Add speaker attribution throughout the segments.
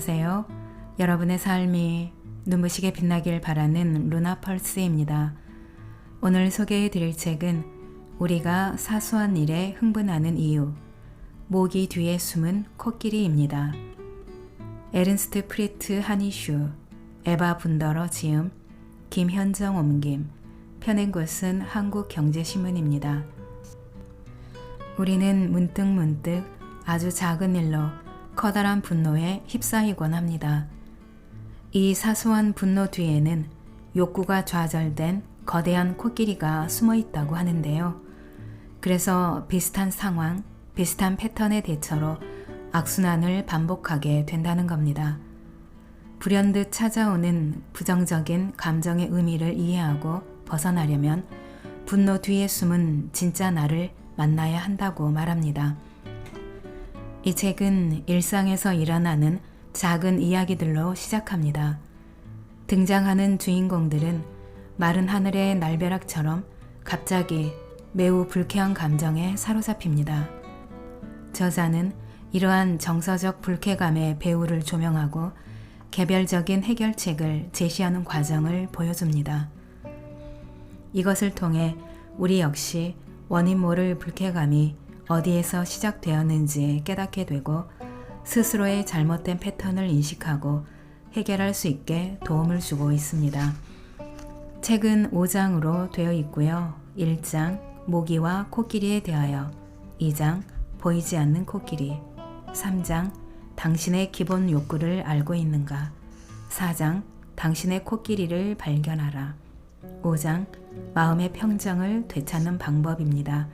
Speaker 1: 안녕하세요. 여러분의 삶이 눈부시게 빛나길 바라는 루나펄스입니다. 오늘 소개해 드릴 책은 우리가 사소한 일에 흥분하는 이유, 모기 뒤에 숨은 코끼리입니다. 에른스트 프리트 하니슈, 에바 분더러 지음, 김현정 옮김, 펴낸 곳은 한국경제신문입니다. 우리는 문득문득 아주 작은 일로 커다란 분노에 휩싸이곤 합니다. 이 사소한 분노 뒤에는 욕구가 좌절된 거대한 코끼리가 숨어 있다고 하는데요. 그래서 비슷한 상황, 비슷한 패턴의 대처로 악순환을 반복하게 된다는 겁니다. 불현듯 찾아오는 부정적인 감정의 의미를 이해하고 벗어나려면 분노 뒤에 숨은 진짜 나를 만나야 한다고 말합니다. 이 책은 일상에서 일어나는 작은 이야기들로 시작합니다. 등장하는 주인공들은 마른 하늘의 날벼락처럼 갑자기 매우 불쾌한 감정에 사로잡힙니다. 저자는 이러한 정서적 불쾌감의 배후를 조명하고 개별적인 해결책을 제시하는 과정을 보여줍니다. 이것을 통해 우리 역시 원인 모를 불쾌감이 어디에서 시작되었는지 깨닫게 되고 스스로의 잘못된 패턴을 인식하고 해결할 수 있게 도움을 주고 있습니다. 책은 5장으로 되어 있고요. 1장 모기와 코끼리에 대하여, 2장 보이지 않는 코끼리, 3장 당신의 기본 욕구를 알고 있는가, 4장 당신의 코끼리를 발견하라, 5장 마음의 평정을 되찾는 방법입니다.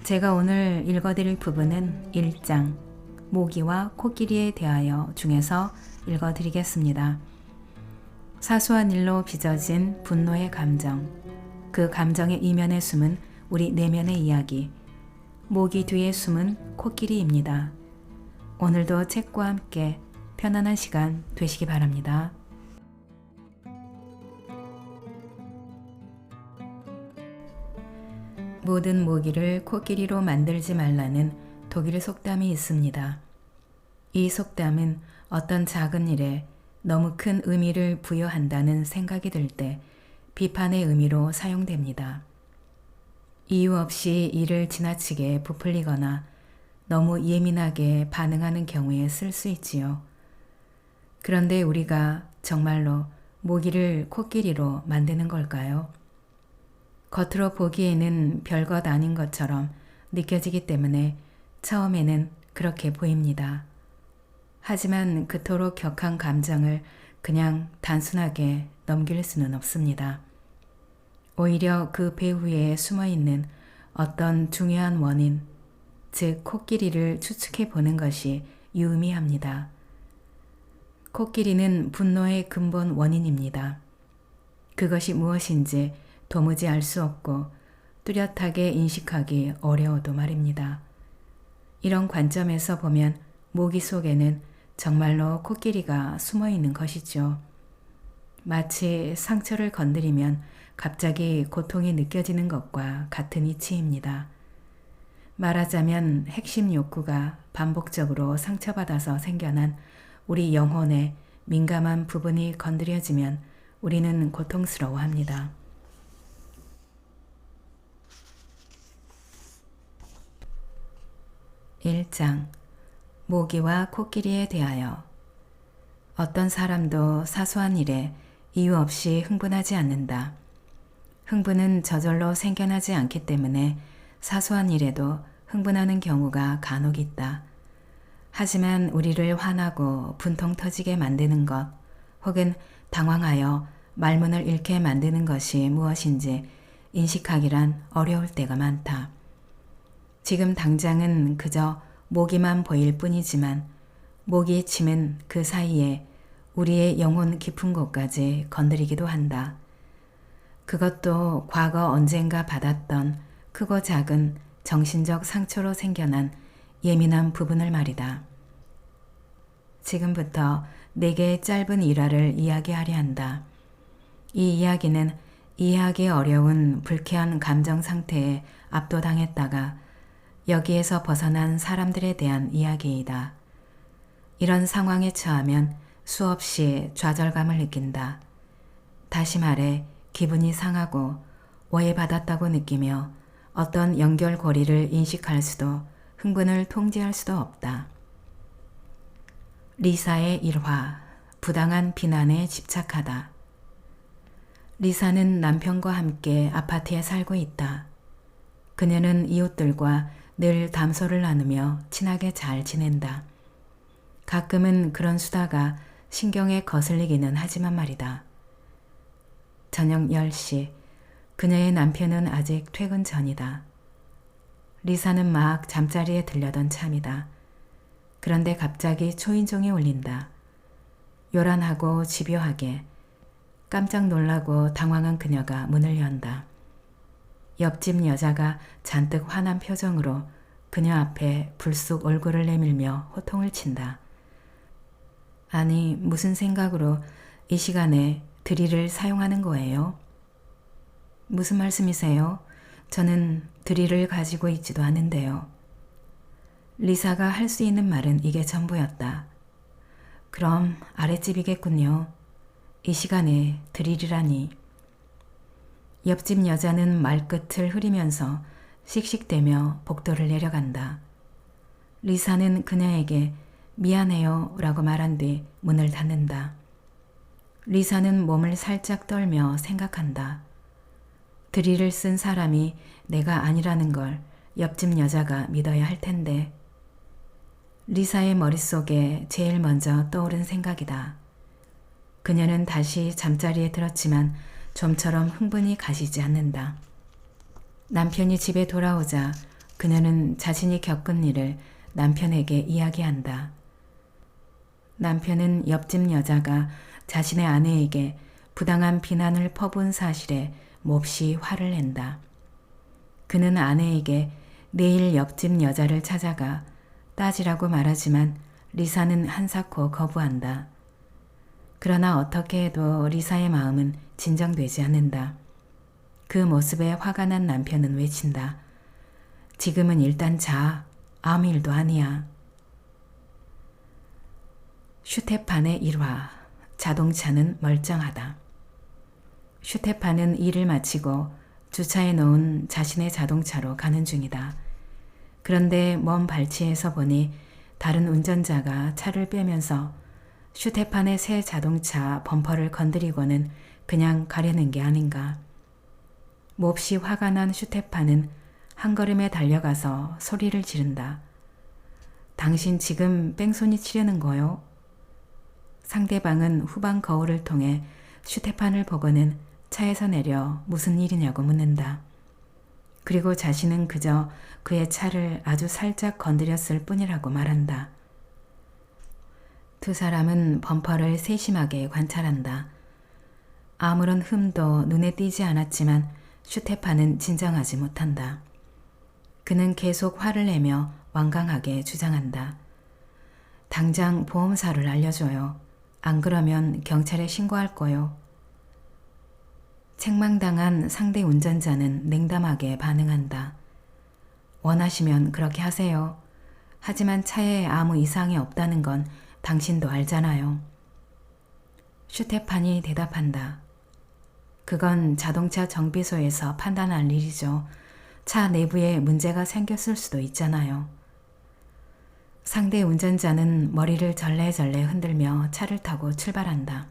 Speaker 1: 제가 오늘 읽어드릴 부분은 1장 모기와 코끼리에 대하여 중에서 읽어드리겠습니다. 사소한 일로 빚어진 분노의 감정, 그 감정의 이면에 숨은 우리 내면의 이야기, 모기 뒤에 숨은 코끼리입니다. 오늘도 책과 함께 편안한 시간 되시기 바랍니다. 모든 모기를 코끼리로 만들지 말라는 독일 속담이 있습니다. 이 속담은 어떤 작은 일에 너무 큰 의미를 부여한다는 생각이 들 때 비판의 의미로 사용됩니다. 이유 없이 일을 지나치게 부풀리거나 너무 예민하게 반응하는 경우에 쓸 수 있지요. 그런데 우리가 정말로 모기를 코끼리로 만드는 걸까요? 겉으로 보기에는 별것 아닌 것처럼 느껴지기 때문에 처음에는 그렇게 보입니다. 하지만 그토록 격한 감정을 그냥 단순하게 넘길 수는 없습니다. 오히려 그 배후에 숨어있는 어떤 중요한 원인, 즉 코끼리를 추측해 보는 것이 유의미합니다. 코끼리는 분노의 근본 원인입니다. 그것이 무엇인지 도무지 알 수 없고 뚜렷하게 인식하기 어려워도 말입니다. 이런 관점에서 보면 모기 속에는 정말로 코끼리가 숨어 있는 것이죠. 마치 상처를 건드리면 갑자기 고통이 느껴지는 것과 같은 이치입니다. 말하자면 핵심 욕구가 반복적으로 상처받아서 생겨난 우리 영혼의 민감한 부분이 건드려지면 우리는 고통스러워합니다. 1장 모기와 코끼리에 대하여. 어떤 사람도 사소한 일에 이유 없이 흥분하지 않는다. 흥분은 저절로 생겨나지 않기 때문에 사소한 일에도 흥분하는 경우가 간혹 있다. 하지만 우리를 화나고 분통 터지게 만드는 것, 혹은 당황하여 말문을 잃게 만드는 것이 무엇인지 인식하기란 어려울 때가 많다. 지금 당장은 그저 모기만 보일 뿐이지만 모기의 침은 그 사이에 우리의 영혼 깊은 곳까지 건드리기도 한다. 그것도 과거 언젠가 받았던 크고 작은 정신적 상처로 생겨난 예민한 부분을 말이다. 지금부터 4개의 짧은 일화를 이야기하려 한다. 이 이야기는 이해하기 어려운 불쾌한 감정 상태에 압도당했다가 여기에서 벗어난 사람들에 대한 이야기이다. 이런 상황에 처하면 수없이 좌절감을 느낀다. 다시 말해 기분이 상하고 오해받았다고 느끼며 어떤 연결고리를 인식할 수도 흥분을 통제할 수도 없다. 리사의 일화, 부당한 비난에 집착하다. 리사는 남편과 함께 아파트에 살고 있다. 그녀는 이웃들과 늘 담소를 나누며 친하게 잘 지낸다. 가끔은 그런 수다가 신경에 거슬리기는 하지만 말이다. 저녁 10시, 그녀의 남편은 아직 퇴근 전이다. 리사는 막 잠자리에 들려던 참이다. 그런데 갑자기 초인종이 울린다. 요란하고 집요하게 깜짝 놀라고 당황한 그녀가 문을 연다. 옆집 여자가 잔뜩 화난 표정으로 그녀 앞에 불쑥 얼굴을 내밀며 호통을 친다. 아니, 무슨 생각으로 이 시간에 드릴을 사용하는 거예요? 무슨 말씀이세요? 저는 드릴을 가지고 있지도 않은데요. 리사가 할 수 있는 말은 이게 전부였다. 그럼 아랫집이겠군요. 이 시간에 드릴이라니. 옆집 여자는 말끝을 흐리면서 씩씩대며 복도를 내려간다. 리사는 그녀에게 미안해요 라고 말한 뒤 문을 닫는다. 리사는 몸을 살짝 떨며 생각한다. 드릴을 쓴 사람이 내가 아니라는 걸 옆집 여자가 믿어야 할 텐데. 리사의 머릿속에 제일 먼저 떠오른 생각이다. 그녀는 다시 잠자리에 들었지만 좀처럼 흥분이 가시지 않는다. 남편이 집에 돌아오자 그녀는 자신이 겪은 일을 남편에게 이야기한다. 남편은 옆집 여자가 자신의 아내에게 부당한 비난을 퍼부은 사실에 몹시 화를 낸다. 그는 아내에게 내일 옆집 여자를 찾아가 따지라고 말하지만 리사는 한사코 거부한다. 그러나 어떻게 해도 리사의 마음은 진정되지 않는다. 그 모습에 화가 난 남편은 외친다. 지금은 일단 자. 아무 일도 아니야. 슈테판의 일화. 자동차는 멀쩡하다. 슈테판은 일을 마치고 주차해 놓은 자신의 자동차로 가는 중이다. 그런데 먼 발치에서 보니 다른 운전자가 차를 빼면서 슈테판의 새 자동차 범퍼를 건드리고는 그냥 가려는 게 아닌가. 몹시 화가 난 슈테판은 한 걸음에 달려가서 소리를 지른다. 당신 지금 뺑소니 치려는 거요? 상대방은 후방 거울을 통해 슈테판을 보고는 차에서 내려 무슨 일이냐고 묻는다. 그리고 자신은 그저 그의 차를 아주 살짝 건드렸을 뿐이라고 말한다. 두 사람은 범퍼를 세심하게 관찰한다. 아무런 흠도 눈에 띄지 않았지만 슈테판은 진정하지 못한다. 그는 계속 화를 내며 완강하게 주장한다. 당장 보험사를 알려줘요. 안 그러면 경찰에 신고할 거요. 책망당한 상대 운전자는 냉담하게 반응한다. 원하시면 그렇게 하세요. 하지만 차에 아무 이상이 없다는 건 당신도 알잖아요. 슈테판이 대답한다. 그건 자동차 정비소에서 판단할 일이죠. 차 내부에 문제가 생겼을 수도 있잖아요. 상대 운전자는 머리를 절레절레 흔들며 차를 타고 출발한다.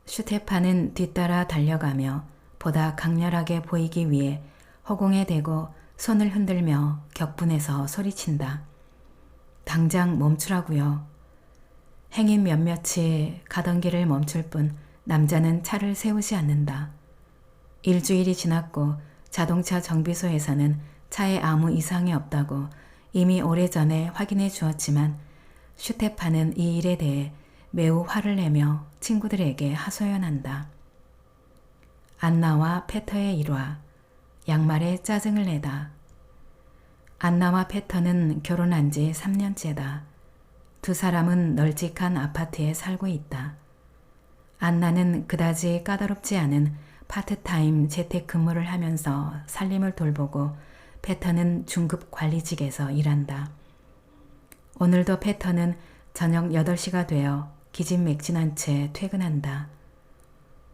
Speaker 1: 슈테판은 뒤따라 달려가며 보다 강렬하게 보이기 위해 허공에 대고 손을 흔들며 격분해서 소리친다. 당장 멈추라고요. 행인 몇몇이 가던 길을 멈출 뿐 남자는 차를 세우지 않는다. 일주일이 지났고 자동차 정비소에서는 차에 아무 이상이 없다고 이미 오래전에 확인해 주었지만 슈테판은 이 일에 대해 매우 화를 내며 친구들에게 하소연한다. 안나와 페터의 일화, 양말에 짜증을 내다. 안나와 페터는 결혼한 지 3년째다. 두 사람은 널찍한 아파트에 살고 있다. 안나는 그다지 까다롭지 않은 파트타임 재택근무를 하면서 살림을 돌보고 페터는 중급 관리직에서 일한다. 오늘도 패턴은 저녁 8시가 되어 기진맥진한 채 퇴근한다.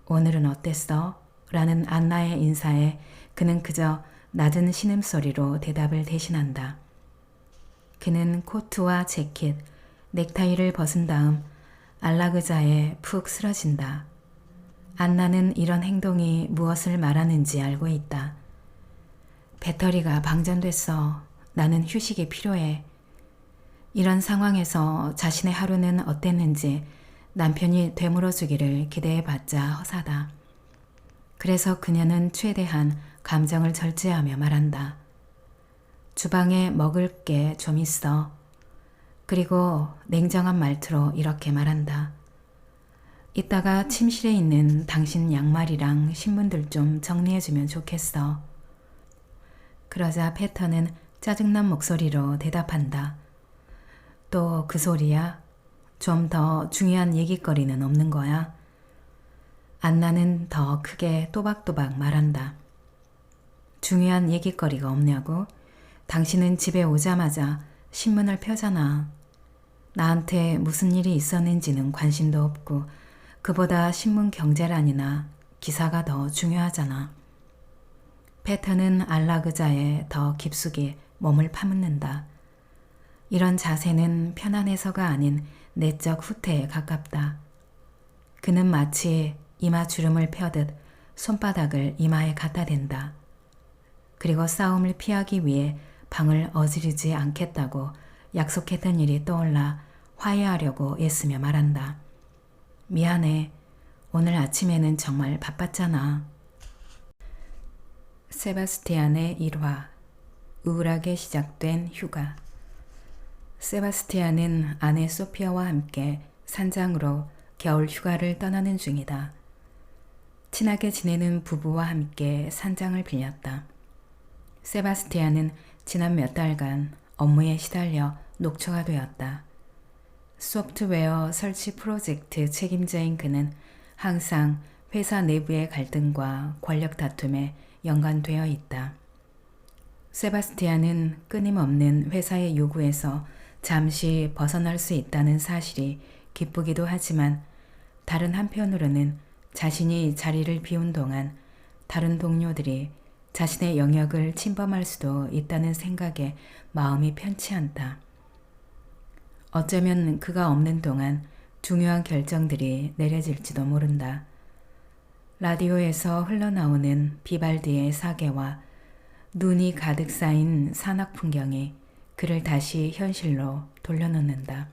Speaker 1: 오늘은 어땠어? 라는 안나의 인사에 그는 그저 낮은 신음소리로 대답을 대신한다. 그는 코트와 재킷, 넥타이를 벗은 다음 안락의자에 푹 쓰러진다. 안나는 이런 행동이 무엇을 말하는지 알고 있다. 배터리가 방전됐어. 나는 휴식이 필요해. 이런 상황에서 자신의 하루는 어땠는지 남편이 되물어주기를 기대해봤자 허사다. 그래서 그녀는 최대한 감정을 절제하며 말한다. 주방에 먹을 게 좀 있어. 그리고 냉정한 말투로 이렇게 말한다. 이따가 침실에 있는 당신 양말이랑 신문들 좀 정리해주면 좋겠어. 그러자 패턴은 짜증난 목소리로 대답한다. 또 그 소리야? 좀 더 중요한 얘기거리는 없는 거야? 안나는 더 크게 또박또박 말한다. 중요한 얘기거리가 없냐고? 당신은 집에 오자마자 신문을 펴잖아. 나한테 무슨 일이 있었는지는 관심도 없고 그보다 신문 경제란이나 기사가 더 중요하잖아. 패턴은 안락의자에 더 깊숙이 몸을 파묻는다. 이런 자세는 편안해서가 아닌 내적 후퇴에 가깝다. 그는 마치 이마 주름을 펴듯 손바닥을 이마에 갖다 댄다. 그리고 싸움을 피하기 위해 방을 어지르지 않겠다고 약속했던 일이 떠올라 화해하려고 애쓰며 말한다. 미안해. 오늘 아침에는 정말 바빴잖아. 세바스티안의 일화. 우울하게 시작된 휴가. 세바스티안은 아내 소피아와 함께 산장으로 겨울 휴가를 떠나는 중이다. 친하게 지내는 부부와 함께 산장을 빌렸다. 세바스티안은 지난 몇 달간 업무에 시달려 녹초가 되었다. 소프트웨어 설치 프로젝트 책임자인 그는 항상 회사 내부의 갈등과 권력 다툼에 연관되어 있다. 세바스티안은 끊임없는 회사의 요구에서 잠시 벗어날 수 있다는 사실이 기쁘기도 하지만 다른 한편으로는 자신이 자리를 비운 동안 다른 동료들이 자신의 영역을 침범할 수도 있다는 생각에 마음이 편치 않다. 어쩌면 그가 없는 동안 중요한 결정들이 내려질지도 모른다. 라디오에서 흘러나오는 비발디의 사계와 눈이 가득 쌓인 산악 풍경이 그를 다시 현실로 돌려놓는다.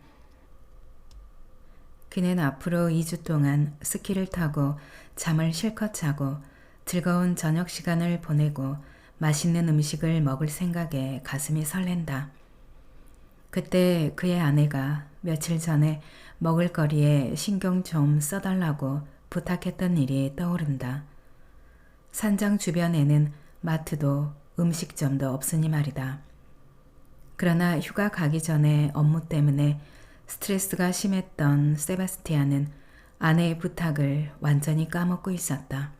Speaker 1: 그는 앞으로 2주 동안 스키를 타고 잠을 실컷 자고 즐거운 저녁 시간을 보내고 맛있는 음식을 먹을 생각에 가슴이 설렌다. 그때 그의 아내가 며칠 전에 먹을거리에 신경 좀 써달라고 부탁했던 일이 떠오른다. 산장 주변에는 마트도 음식점도 없으니 말이다. 그러나 휴가 가기 전에 업무 때문에 스트레스가 심했던 세바스티안은 아내의 부탁을 완전히 까먹고 있었다.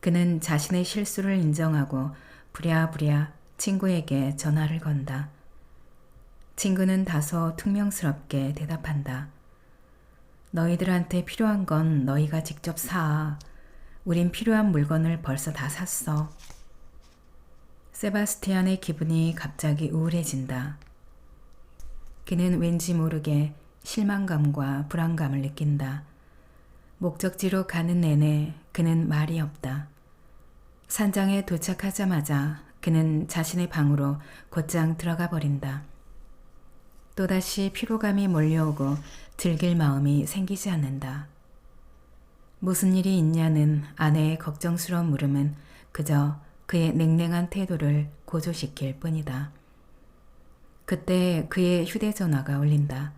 Speaker 1: 그는 자신의 실수를 인정하고 부랴부랴 친구에게 전화를 건다. 친구는 다소 퉁명스럽게 대답한다. 너희들한테 필요한 건 너희가 직접 사. 우린 필요한 물건을 벌써 다 샀어. 세바스티안의 기분이 갑자기 우울해진다. 그는 왠지 모르게 실망감과 불안감을 느낀다. 목적지로 가는 내내 그는 말이 없다. 산장에 도착하자마자 그는 자신의 방으로 곧장 들어가 버린다. 또다시 피로감이 몰려오고 즐길 마음이 생기지 않는다. 무슨 일이 있냐는 아내의 걱정스러운 물음은 그저 그의 냉랭한 태도를 고조시킬 뿐이다. 그때 그의 휴대전화가 울린다.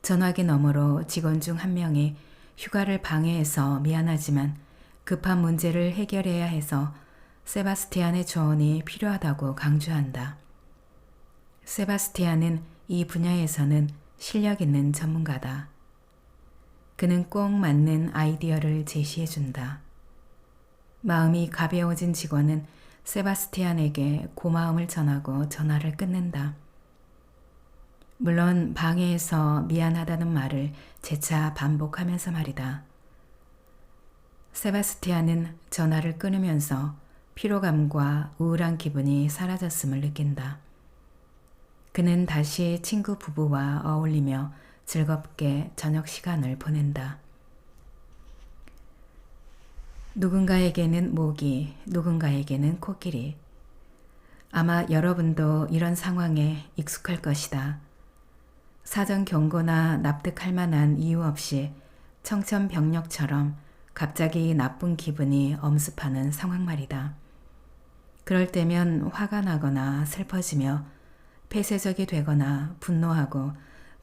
Speaker 1: 전화기 너머로 직원 중 한 명이 휴가를 방해해서 미안하지만 급한 문제를 해결해야 해서 세바스티안의 조언이 필요하다고 강조한다. 세바스티안은 이 분야에서는 실력 있는 전문가다. 그는 꼭 맞는 아이디어를 제시해준다. 마음이 가벼워진 직원은 세바스티안에게 고마움을 전하고 전화를 끊는다. 물론 방해해서 미안하다는 말을 재차 반복하면서 말이다. 세바스티안은 전화를 끊으면서 피로감과 우울한 기분이 사라졌음을 느낀다. 그는 다시 친구 부부와 어울리며 즐겁게 저녁 시간을 보낸다. 누군가에게는 모기, 누군가에게는 코끼리. 아마 여러분도 이런 상황에 익숙할 것이다. 사전 경고나 납득할 만한 이유 없이 청천벽력처럼 갑자기 나쁜 기분이 엄습하는 상황 말이다. 그럴 때면 화가 나거나 슬퍼지며 폐쇄적이 되거나 분노하고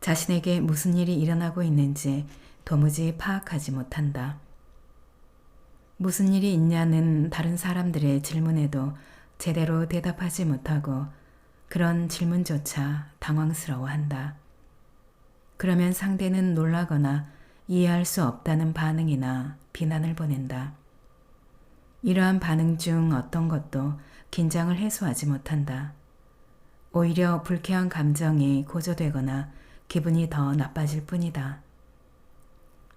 Speaker 1: 자신에게 무슨 일이 일어나고 있는지 도무지 파악하지 못한다. 무슨 일이 있냐는 다른 사람들의 질문에도 제대로 대답하지 못하고 그런 질문조차 당황스러워한다. 그러면 상대는 놀라거나 이해할 수 없다는 반응이나 비난을 보낸다. 이러한 반응 중 어떤 것도 긴장을 해소하지 못한다. 오히려 불쾌한 감정이 고조되거나 기분이 더 나빠질 뿐이다.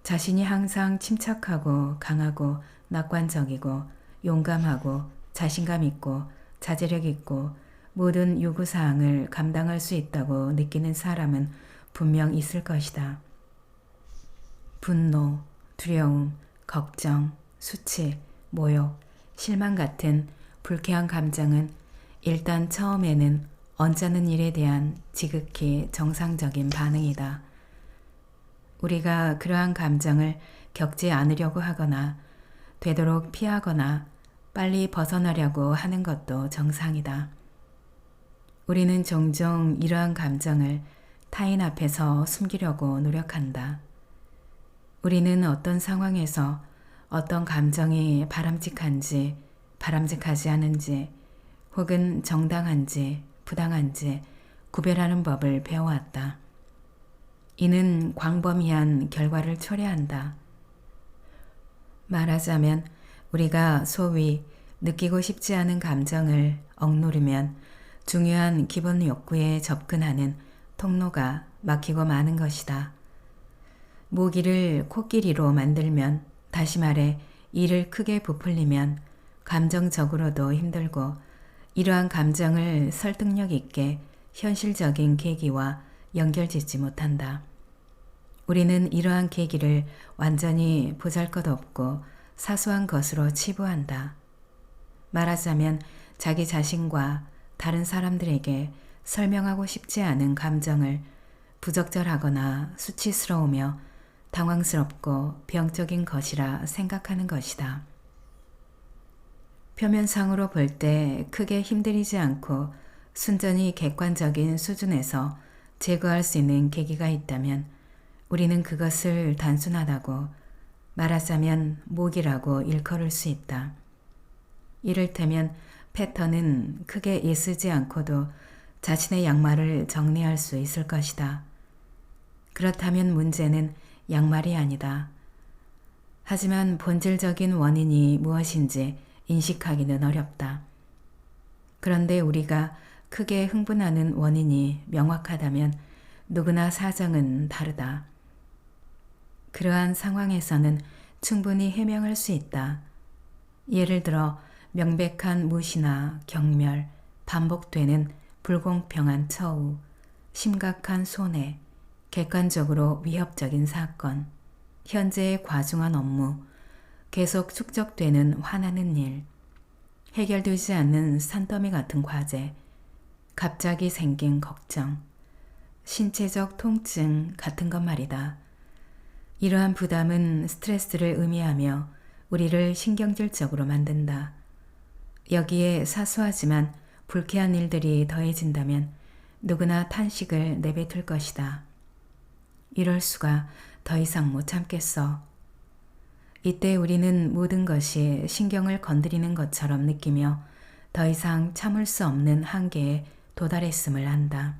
Speaker 1: 자신이 항상 침착하고 강하고 낙관적이고 용감하고 자신감 있고 자제력 있고 모든 요구사항을 감당할 수 있다고 느끼는 사람은 분명 있을 것이다. 분노, 두려움, 걱정, 수치, 모욕, 실망 같은 불쾌한 감정은 일단 처음에는 언짢은 일에 대한 지극히 정상적인 반응이다. 우리가 그러한 감정을 겪지 않으려고 하거나 되도록 피하거나 빨리 벗어나려고 하는 것도 정상이다. 우리는 종종 이러한 감정을 타인 앞에서 숨기려고 노력한다. 우리는 어떤 상황에서 어떤 감정이 바람직한지 바람직하지 않은지 혹은 정당한지 부당한지 구별하는 법을 배워왔다. 이는 광범위한 결과를 초래한다. 말하자면 우리가 소위 느끼고 싶지 않은 감정을 억누르면 중요한 기본 욕구에 접근하는 통로가 막히고 마는 것이다. 모기를 코끼리로 만들면, 다시 말해 이를 크게 부풀리면 감정적으로도 힘들고 이러한 감정을 설득력 있게 현실적인 계기와 연결짓지 못한다. 우리는 이러한 계기를 완전히 보잘것없고 사소한 것으로 치부한다. 말하자면 자기 자신과 다른 사람들에게 설명하고 싶지 않은 감정을 부적절하거나 수치스러우며 당황스럽고 병적인 것이라 생각하는 것이다. 표면상으로 볼 때 크게 힘들이지 않고 순전히 객관적인 수준에서 제거할 수 있는 계기가 있다면 우리는 그것을 단순하다고, 말하자면 모기라고 일컬을 수 있다. 이를테면 패턴은 크게 애쓰지 않고도 자신의 양말을 정리할 수 있을 것이다. 그렇다면 문제는 양말이 아니다. 하지만 본질적인 원인이 무엇인지 인식하기는 어렵다. 그런데 우리가 크게 흥분하는 원인이 명확하다면 누구나 사정은 다르다. 그러한 상황에서는 충분히 해명할 수 있다. 예를 들어 명백한 무시나 경멸, 반복되는 불공평한 처우, 심각한 손해, 객관적으로 위협적인 사건, 현재의 과중한 업무, 계속 축적되는 화나는 일, 해결되지 않는 산더미 같은 과제, 갑자기 생긴 걱정, 신체적 통증 같은 것 말이다. 이러한 부담은 스트레스를 의미하며 우리를 신경질적으로 만든다. 여기에 사소하지만 불쾌한 일들이 더해진다면 누구나 탄식을 내뱉을 것이다. 이럴 수가, 더 이상 못 참겠어. 이때 우리는 모든 것이 신경을 건드리는 것처럼 느끼며 더 이상 참을 수 없는 한계에 도달했음을 안다.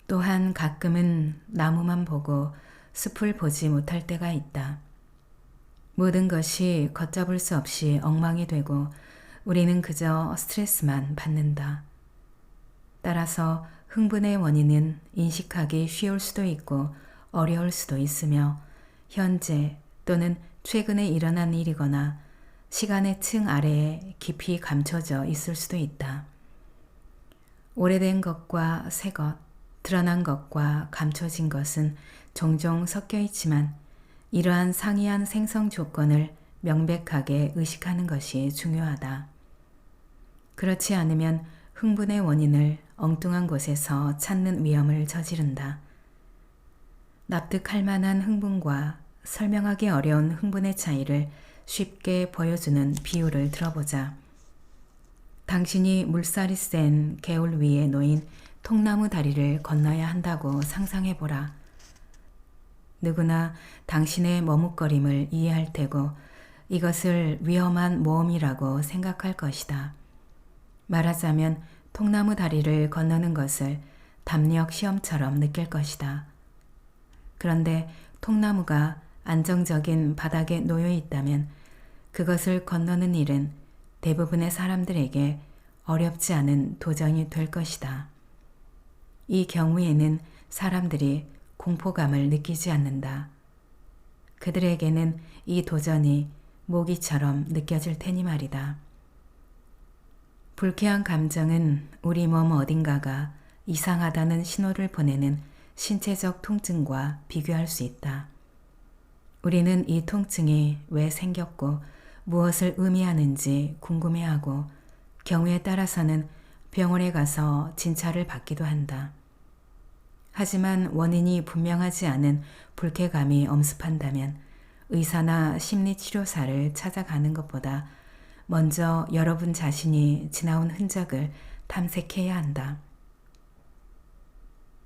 Speaker 1: 또한 가끔은 나무만 보고 숲을 보지 못할 때가 있다. 모든 것이 걷잡을 수 없이 엉망이 되고 우리는 그저 스트레스만 받는다. 따라서 흥분의 원인은 인식하기 쉬울 수도 있고 어려울 수도 있으며 현재 또는 최근에 일어난 일이거나 시간의 층 아래에 깊이 감춰져 있을 수도 있다. 오래된 것과 새 것, 드러난 것과 감춰진 것은 종종 섞여 있지만 이러한 상이한 생성 조건을 명백하게 의식하는 것이 중요하다. 그렇지 않으면 흥분의 원인을 엉뚱한 곳에서 찾는 위험을 저지른다. 납득할 만한 흥분과 설명하기 어려운 흥분의 차이를 쉽게 보여주는 비유를 들어보자. 당신이 물살이 센 개울 위에 놓인 통나무 다리를 건너야 한다고 상상해보라. 누구나 당신의 머뭇거림을 이해할 테고 이것을 위험한 모험이라고 생각할 것이다. 말하자면 통나무 다리를 건너는 것을 담력 시험처럼 느낄 것이다. 그런데 통나무가 안정적인 바닥에 놓여 있다면 그것을 건너는 일은 대부분의 사람들에게 어렵지 않은 도전이 될 것이다. 이 경우에는 사람들이 공포감을 느끼지 않는다. 그들에게는 이 도전이 모기처럼 느껴질 테니 말이다. 불쾌한 감정은 우리 몸 어딘가가 이상하다는 신호를 보내는 신체적 통증과 비교할 수 있다. 우리는 이 통증이 왜 생겼고 무엇을 의미하는지 궁금해하고 경우에 따라서는 병원에 가서 진찰을 받기도 한다. 하지만 원인이 분명하지 않은 불쾌감이 엄습한다면 의사나 심리치료사를 찾아가는 것보다 먼저 여러분 자신이 지나온 흔적을 탐색해야 한다.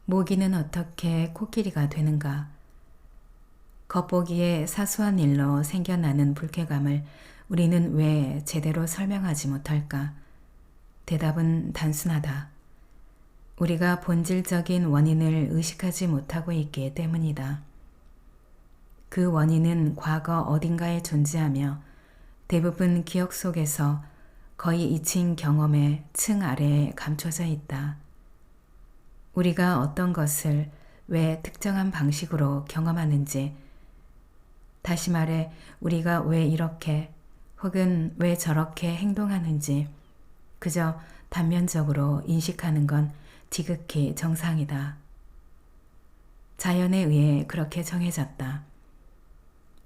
Speaker 1: 모기는 어떻게 코끼리가 되는가? 겉보기에 사소한 일로 생겨나는 불쾌감을 우리는 왜 제대로 설명하지 못할까? 대답은 단순하다. 우리가 본질적인 원인을 의식하지 못하고 있기 때문이다. 그 원인은 과거 어딘가에 존재하며 대부분 기억 속에서 거의 잊힌 경험의 층 아래에 감춰져 있다. 우리가 어떤 것을 왜 특정한 방식으로 경험하는지, 다시 말해 우리가 왜 이렇게 혹은 왜 저렇게 행동하는지 그저 단면적으로 인식하는 건 지극히 정상이다. 자연에 의해 그렇게 정해졌다.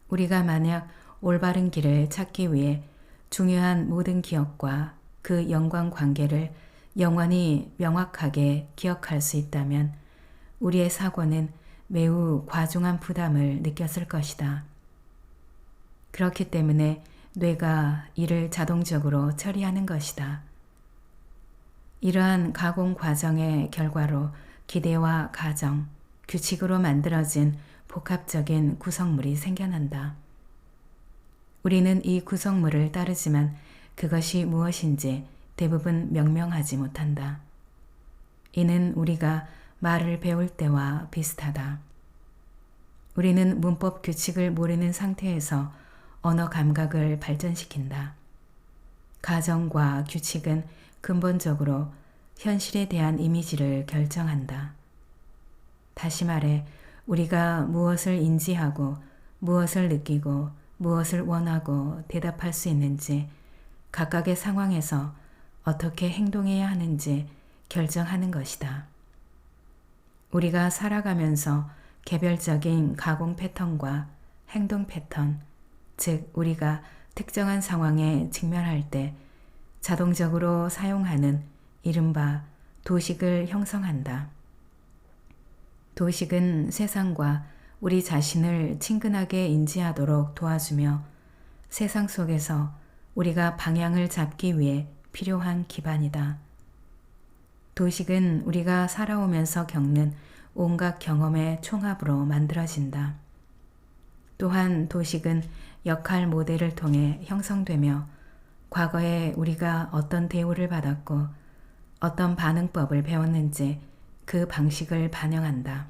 Speaker 1: 우리가 만약 올바른 길을 찾기 위해 중요한 모든 기억과 그 연관 관계를 영원히 명확하게 기억할 수 있다면 우리의 사고는 매우 과중한 부담을 느꼈을 것이다. 그렇기 때문에 뇌가 이를 자동적으로 처리하는 것이다. 이러한 가공 과정의 결과로 기대와 가정, 규칙으로 만들어진 복합적인 구성물이 생겨난다. 우리는 이 구성물을 따르지만 그것이 무엇인지 대부분 명명하지 못한다. 이는 우리가 말을 배울 때와 비슷하다. 우리는 문법 규칙을 모르는 상태에서 언어 감각을 발전시킨다. 가정과 규칙은 근본적으로 현실에 대한 이미지를 결정한다. 다시 말해 우리가 무엇을 인지하고 무엇을 느끼고 무엇을 원하고 대답할 수 있는지 각각의 상황에서 어떻게 행동해야 하는지 결정하는 것이다. 우리가 살아가면서 개별적인 가공 패턴과 행동 패턴, 즉 우리가 특정한 상황에 직면할 때 자동적으로 사용하는 이른바 도식을 형성한다. 도식은 세상과 우리 자신을 친근하게 인지하도록 도와주며 세상 속에서 우리가 방향을 잡기 위해 필요한 기반이다. 도식은 우리가 살아오면서 겪는 온갖 경험의 총합으로 만들어진다. 또한 도식은 역할 모델을 통해 형성되며 과거에 우리가 어떤 대우를 받았고 어떤 반응법을 배웠는지 그 방식을 반영한다.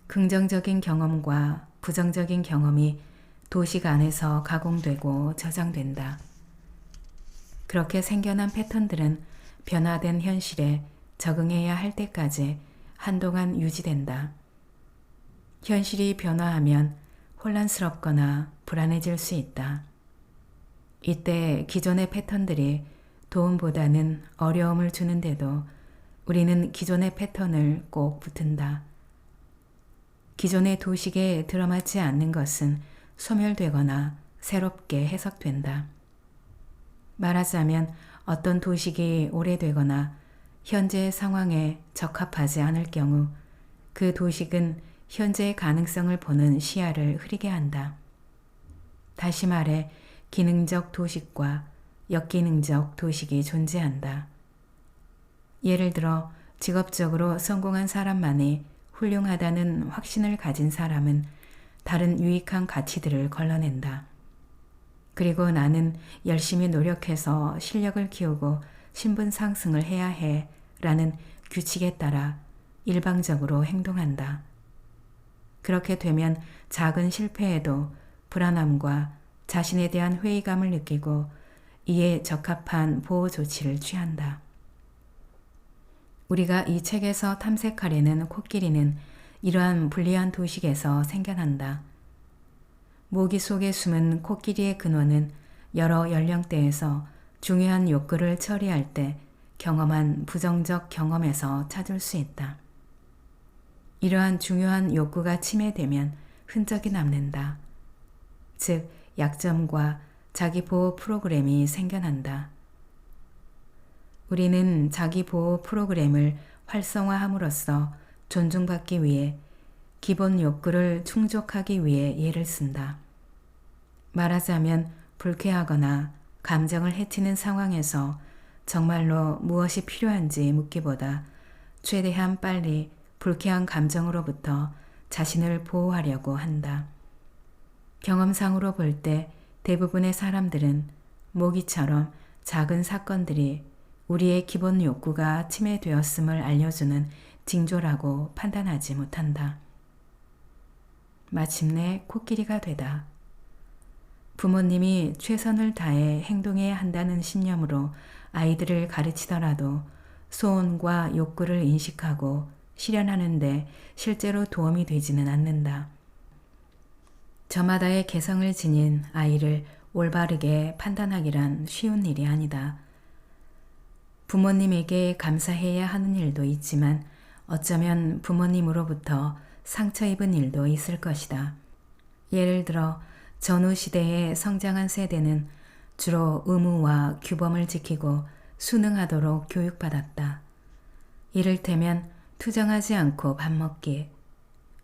Speaker 1: 긍정적인 경험과 부정적인 경험이 도식 안에서 가공되고 저장된다. 그렇게 생겨난 패턴들은 변화된 현실에 적응해야 할 때까지 한동안 유지된다. 현실이 변화하면 혼란스럽거나 불안해질 수 있다. 이때 기존의 패턴들이 도움보다는 어려움을 주는데도 우리는 기존의 패턴을 꼭 붙은다. 기존의 도식에 들어맞지 않는 것은 소멸되거나 새롭게 해석된다. 말하자면 어떤 도식이 오래되거나 현재의 상황에 적합하지 않을 경우 그 도식은 현재의 가능성을 보는 시야를 흐리게 한다. 다시 말해 기능적 도식과 역기능적 도식이 존재한다. 예를 들어 직업적으로 성공한 사람만이 훌륭하다는 확신을 가진 사람은 다른 유익한 가치들을 걸러낸다. 그리고 나는 열심히 노력해서 실력을 키우고 신분 상승을 해야 해 라는 규칙에 따라 일방적으로 행동한다. 그렇게 되면 작은 실패에도 불안함과 자신에 대한 회의감을 느끼고 이에 적합한 보호 조치를 취한다. 우리가 이 책에서 탐색하려는 코끼리는 이러한 불리한 도식에서 생겨난다. 모기 속에 숨은 코끼리의 근원은 여러 연령대에서 중요한 욕구를 처리할 때 경험한 부정적 경험에서 찾을 수 있다. 이러한 중요한 욕구가 침해되면 흔적이 남는다. 즉, 약점과 자기보호 프로그램이 생겨난다. 우리는 자기보호 프로그램을 활성화함으로써 존중받기 위해 기본 욕구를 충족하기 위해 예를 쓴다. 말하자면 불쾌하거나 감정을 해치는 상황에서 정말로 무엇이 필요한지 묻기보다 최대한 빨리 불쾌한 감정으로부터 자신을 보호하려고 한다. 경험상으로 볼 때 대부분의 사람들은 모기처럼 작은 사건들이 우리의 기본 욕구가 침해되었음을 알려주는 징조라고 판단하지 못한다. 마침내 코끼리가 되다. 부모님이 최선을 다해 행동해야 한다는 신념으로 아이들을 가르치더라도 소원과 욕구를 인식하고 실현하는 데 실제로 도움이 되지는 않는다. 저마다의 개성을 지닌 아이를 올바르게 판단하기란 쉬운 일이 아니다. 부모님에게 감사해야 하는 일도 있지만 어쩌면 부모님으로부터 상처 입은 일도 있을 것이다. 예를 들어 전후 시대에 성장한 세대는 주로 의무와 규범을 지키고 순응하도록 교육받았다. 이를테면 투정하지 않고 밥 먹기,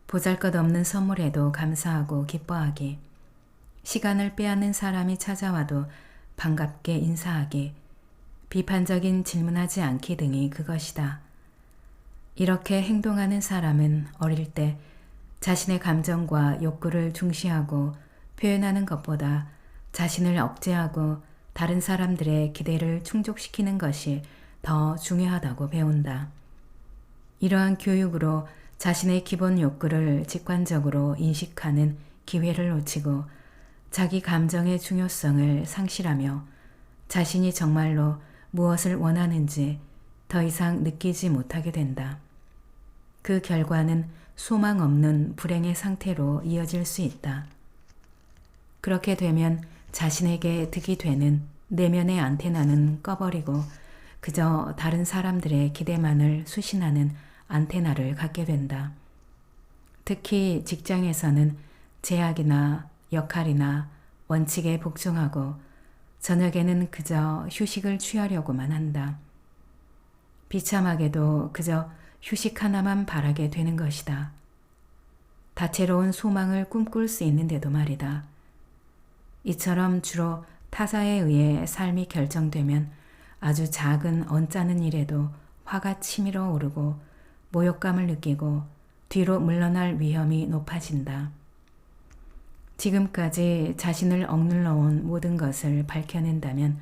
Speaker 1: 보잘것없는 선물에도 감사하고 기뻐하기, 시간을 빼앗는 사람이 찾아와도 반갑게 인사하기, 비판적인 질문하지 않기 등이 그것이다. 이렇게 행동하는 사람은 어릴 때 자신의 감정과 욕구를 중시하고 표현하는 것보다 자신을 억제하고 다른 사람들의 기대를 충족시키는 것이 더 중요하다고 배운다. 이러한 교육으로 자신의 기본 욕구를 직관적으로 인식하는 기회를 놓치고 자기 감정의 중요성을 상실하며 자신이 정말로 무엇을 원하는지 더 이상 느끼지 못하게 된다. 그 결과는 소망 없는 불행의 상태로 이어질 수 있다. 그렇게 되면 자신에게 득이 되는 내면의 안테나는 꺼버리고 그저 다른 사람들의 기대만을 수신하는 안테나를 갖게 된다. 특히 직장에서는 제약이나 역할이나 원칙에 복종하고 저녁에는 그저 휴식을 취하려고만 한다. 비참하게도 그저 휴식 하나만 바라게 되는 것이다. 다채로운 소망을 꿈꿀 수 있는데도 말이다. 이처럼 주로 타사에 의해 삶이 결정되면 아주 작은 언짢은 일에도 화가 치밀어 오르고 모욕감을 느끼고 뒤로 물러날 위험이 높아진다. 지금까지 자신을 억눌러 온 모든 것을 밝혀낸다면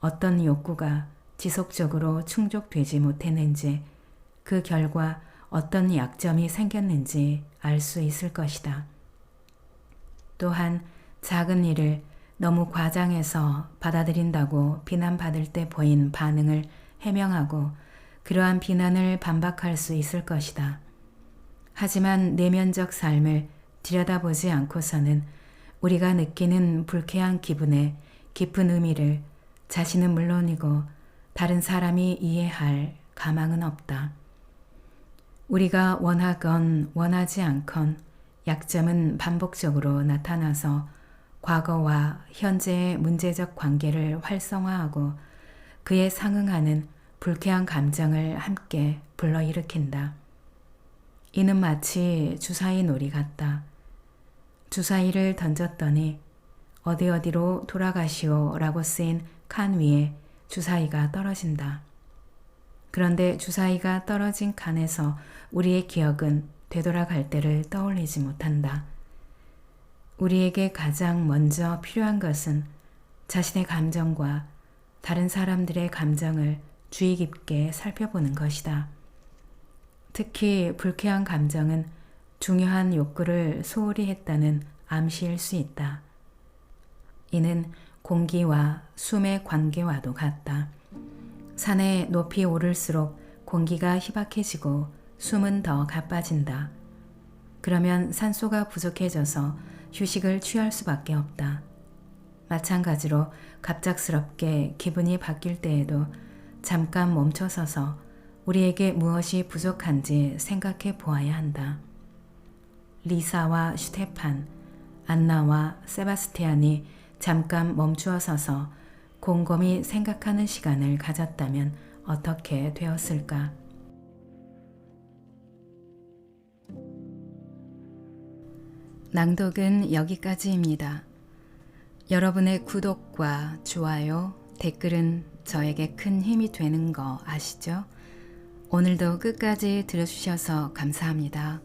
Speaker 1: 어떤 욕구가 지속적으로 충족되지 못했는지 그 결과 어떤 약점이 생겼는지 알 수 있을 것이다. 또한 작은 일을 너무 과장해서 받아들인다고 비난받을 때 보인 반응을 해명하고 그러한 비난을 반박할 수 있을 것이다. 하지만 내면적 삶을 들여다보지 않고서는 우리가 느끼는 불쾌한 기분의 깊은 의미를 자신은 물론이고 다른 사람이 이해할 가망은 없다. 우리가 원하건 원하지 않건 약점은 반복적으로 나타나서 과거와 현재의 문제적 관계를 활성화하고 그에 상응하는 불쾌한 감정을 함께 불러일으킨다. 이는 마치 주사위 놀이 같다. 주사위를 던졌더니 어디 어디로 돌아가시오 라고 쓰인 칸 위에 주사위가 떨어진다. 그런데 주사위가 떨어진 칸에서 우리의 기억은 되돌아갈 때를 떠올리지 못한다. 우리에게 가장 먼저 필요한 것은 자신의 감정과 다른 사람들의 감정을 주의 깊게 살펴보는 것이다. 특히 불쾌한 감정은 중요한 욕구를 소홀히 했다는 암시일 수 있다. 이는 공기와 숨의 관계와도 같다. 산에 높이 오를수록 공기가 희박해지고 숨은 더 가빠진다. 그러면 산소가 부족해져서 휴식을 취할 수밖에 없다. 마찬가지로 갑작스럽게 기분이 바뀔 때에도 잠깐 멈춰서서 우리에게 무엇이 부족한지 생각해 보아야 한다. 리사와 슈테판, 안나와 세바스티안이 잠깐 멈추어 서서 곰곰이 생각하는 시간을 가졌다면 어떻게 되었을까? 낭독은 여기까지입니다. 여러분의 구독과 좋아요, 댓글은 저에게 큰 힘이 되는 거 아시죠? 오늘도 끝까지 들어주셔서 감사합니다.